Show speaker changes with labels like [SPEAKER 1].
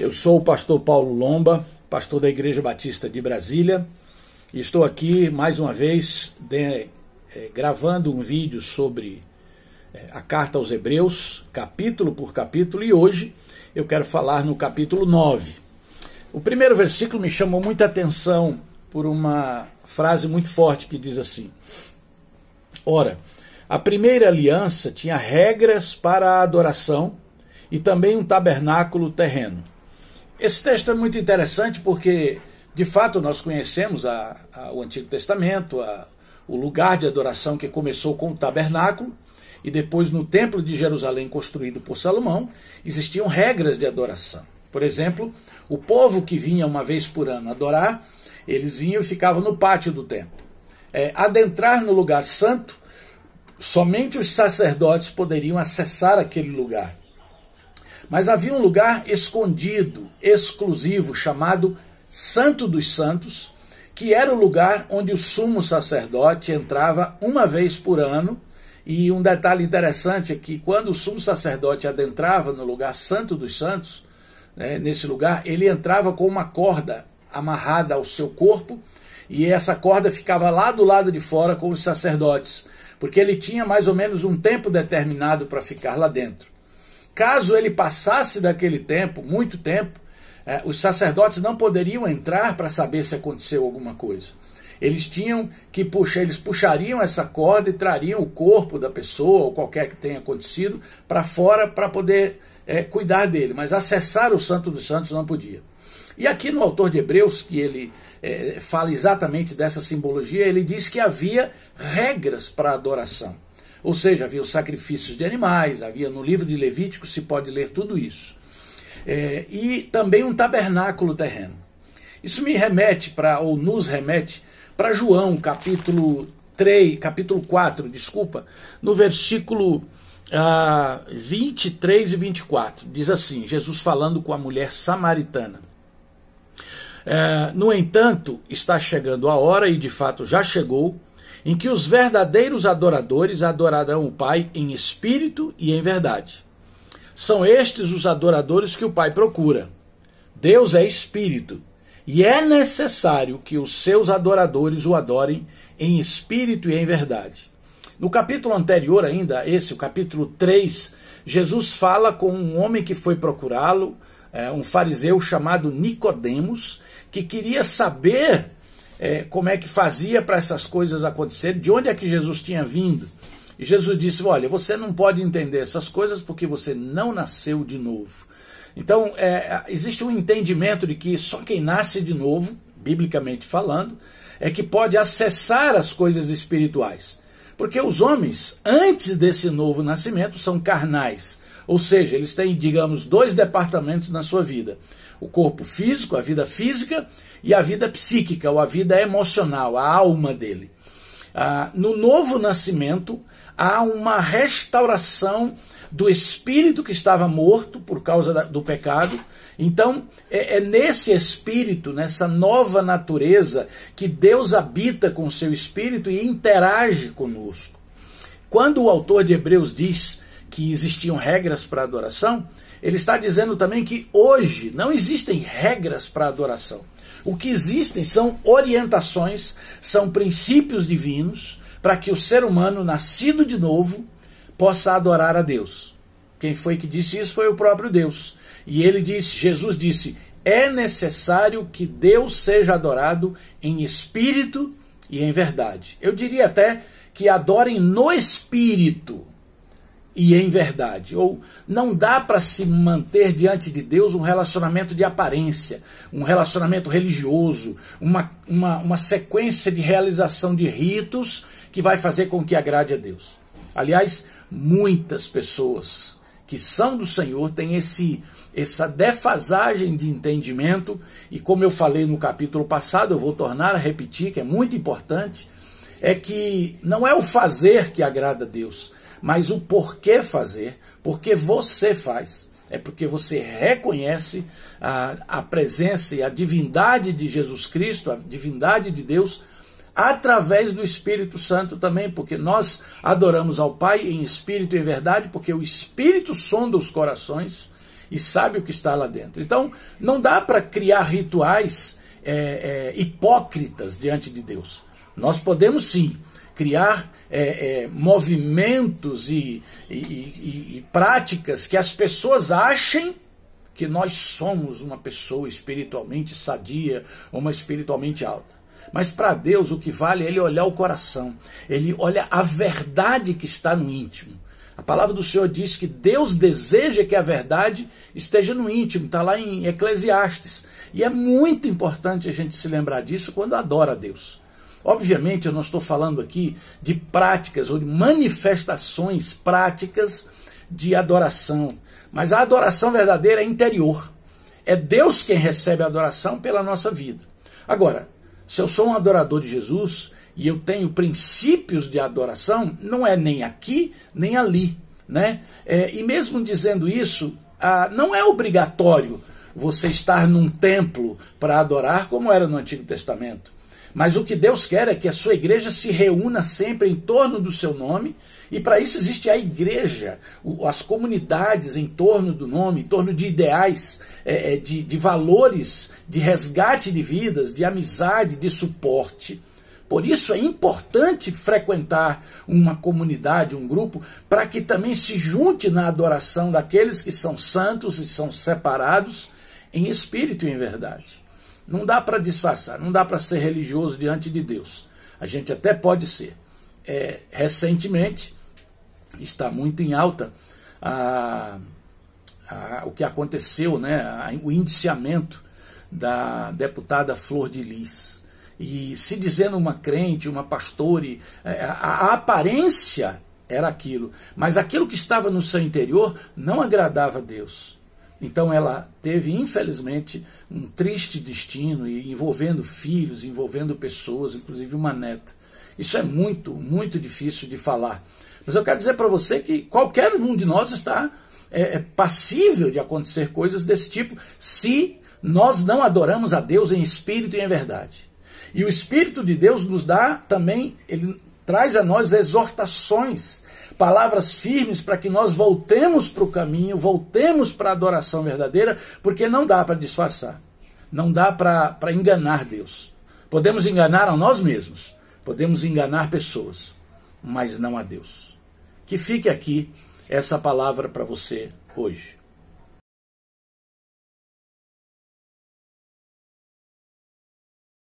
[SPEAKER 1] Eu sou o pastor Paulo Lomba, pastor da Igreja Batista de Brasília, e estou aqui mais uma vez gravando um vídeo sobre a carta aos Hebreus, capítulo por capítulo, e hoje eu quero falar no capítulo 9. O primeiro versículo me chamou muita atenção por uma frase muito forte que diz assim: ora, a primeira aliança tinha regras para a adoração e também um tabernáculo terreno. Esse texto é muito interessante porque, de fato, nós conhecemos o Antigo Testamento, o lugar de adoração que começou com o tabernáculo, e depois no Templo de Jerusalém construído por Salomão, existiam regras de adoração. Por exemplo, o povo que vinha uma vez por ano adorar, eles vinham e ficavam no pátio do templo. Adentrar no lugar santo, somente os sacerdotes poderiam acessar aquele lugar. Mas havia um lugar escondido, exclusivo, chamado Santo dos Santos, que era o lugar onde o sumo sacerdote entrava uma vez por ano. E um detalhe interessante é que quando o sumo sacerdote adentrava no lugar Santo dos Santos, nesse lugar, ele entrava com uma corda amarrada ao seu corpo, e essa corda ficava lá do lado de fora com os sacerdotes, porque ele tinha mais ou menos um tempo determinado para ficar lá dentro. Caso ele passasse daquele tempo, muito tempo, os sacerdotes não poderiam entrar para saber se aconteceu alguma coisa. Eles tinham que eles puxariam essa corda e trariam o corpo da pessoa, ou qualquer que tenha acontecido, para fora para poder cuidar dele. Mas acessar o Santo dos Santos não podia. E aqui no autor de Hebreus, que ele fala exatamente dessa simbologia, ele diz que havia regras para a adoração. Ou seja, havia os sacrifícios de animais, havia no livro de Levítico, se pode ler tudo isso. E também um tabernáculo terreno. Isso nos remete para João, capítulo 4, no versículo 23 e 24. Diz assim, Jesus falando com a mulher samaritana. No entanto, está chegando a hora, e de fato já chegou, em que os verdadeiros adoradores adorarão o Pai em espírito e em verdade. São estes os adoradores que o Pai procura. Deus é espírito, e é necessário que os seus adoradores o adorem em espírito e em verdade. No capítulo anterior ainda, o capítulo 3, Jesus fala com um homem que foi procurá-lo, um fariseu chamado Nicodemos, que queria saber como é que fazia para essas coisas acontecerem, de onde é que Jesus tinha vindo. E Jesus disse, olha, você não pode entender essas coisas porque você não nasceu de novo. Então, existe um entendimento de que só quem nasce de novo, biblicamente falando, é que pode acessar as coisas espirituais. Porque os homens, antes desse novo nascimento, são carnais. Ou seja, eles têm, digamos, dois departamentos na sua vida. O corpo físico, a vida física, e a vida psíquica, ou a vida emocional, a alma dele. No novo nascimento, há uma restauração do espírito que estava morto por causa do pecado. Então, é nesse espírito, nessa nova natureza, que Deus habita com o seu espírito e interage conosco. Quando o autor de Hebreus diz que existiam regras para a adoração, ele está dizendo também que hoje não existem regras para a adoração. O que existem são orientações, são princípios divinos para que o ser humano nascido de novo possa adorar a Deus. Quem foi que disse isso foi o próprio Deus. E Jesus disse, é necessário que Deus seja adorado em espírito e em verdade. Eu diria até que adorem no espírito e em verdade. Ou não dá para se manter diante de Deus um relacionamento de aparência, um relacionamento religioso, uma sequência de realização de ritos que vai fazer com que agrade a Deus. Aliás, muitas pessoas que são do Senhor têm essa defasagem de entendimento, e como eu falei no capítulo passado, eu vou tornar a repetir, que é muito importante, é que não é o fazer que agrada a Deus, mas o porquê fazer, porque você faz. É porque você reconhece a presença e a divindade de Jesus Cristo, a divindade de Deus, através do Espírito Santo também, porque nós adoramos ao Pai em espírito e em verdade, porque o Espírito sonda os corações e sabe o que está lá dentro. Então, não dá para criar rituais hipócritas diante de Deus. Nós podemos sim criar movimentos e práticas que as pessoas achem que nós somos uma pessoa espiritualmente sadia, uma espiritualmente alta. Mas para Deus o que vale é Ele olhar o coração, Ele olha a verdade que está no íntimo. A palavra do Senhor diz que Deus deseja que a verdade esteja no íntimo, está lá em Eclesiastes. E é muito importante a gente se lembrar disso quando adora a Deus. Obviamente eu não estou falando aqui de práticas ou de manifestações práticas de adoração, mas a adoração verdadeira é interior. É Deus quem recebe a adoração pela nossa vida. Agora, se eu sou um adorador de Jesus e eu tenho princípios de adoração, não é nem aqui nem ali, né? E mesmo dizendo isso, não é obrigatório você estar num templo para adorar como era no Antigo Testamento. Mas o que Deus quer é que a sua igreja se reúna sempre em torno do seu nome, e para isso existe a igreja, as comunidades em torno do nome, em torno de ideais, de valores, de resgate de vidas, de amizade, de suporte. Por isso é importante frequentar uma comunidade, um grupo, para que também se junte na adoração daqueles que são santos e são separados em espírito e em verdade. Não dá para disfarçar, não dá para ser religioso diante de Deus. A gente até pode ser. Recentemente, está muito em alta o que aconteceu, né, o indiciamento da deputada Flor de Lis. E se dizendo uma crente, uma pastora, a aparência era aquilo, mas aquilo que estava no seu interior não agradava a Deus. Então ela teve, infelizmente, um triste destino, envolvendo filhos, envolvendo pessoas, inclusive uma neta. Isso é muito, muito difícil de falar. Mas eu quero dizer para você que qualquer um de nós está passível de acontecer coisas desse tipo, se nós não adoramos a Deus em espírito e em verdade. E o Espírito de Deus nos dá também, ele traz a nós exortações, palavras firmes para que nós voltemos para o caminho, voltemos para a adoração verdadeira, porque não dá para disfarçar, não dá para enganar Deus. Podemos enganar a nós mesmos, podemos enganar pessoas, mas não a Deus. Que fique aqui essa palavra para você hoje.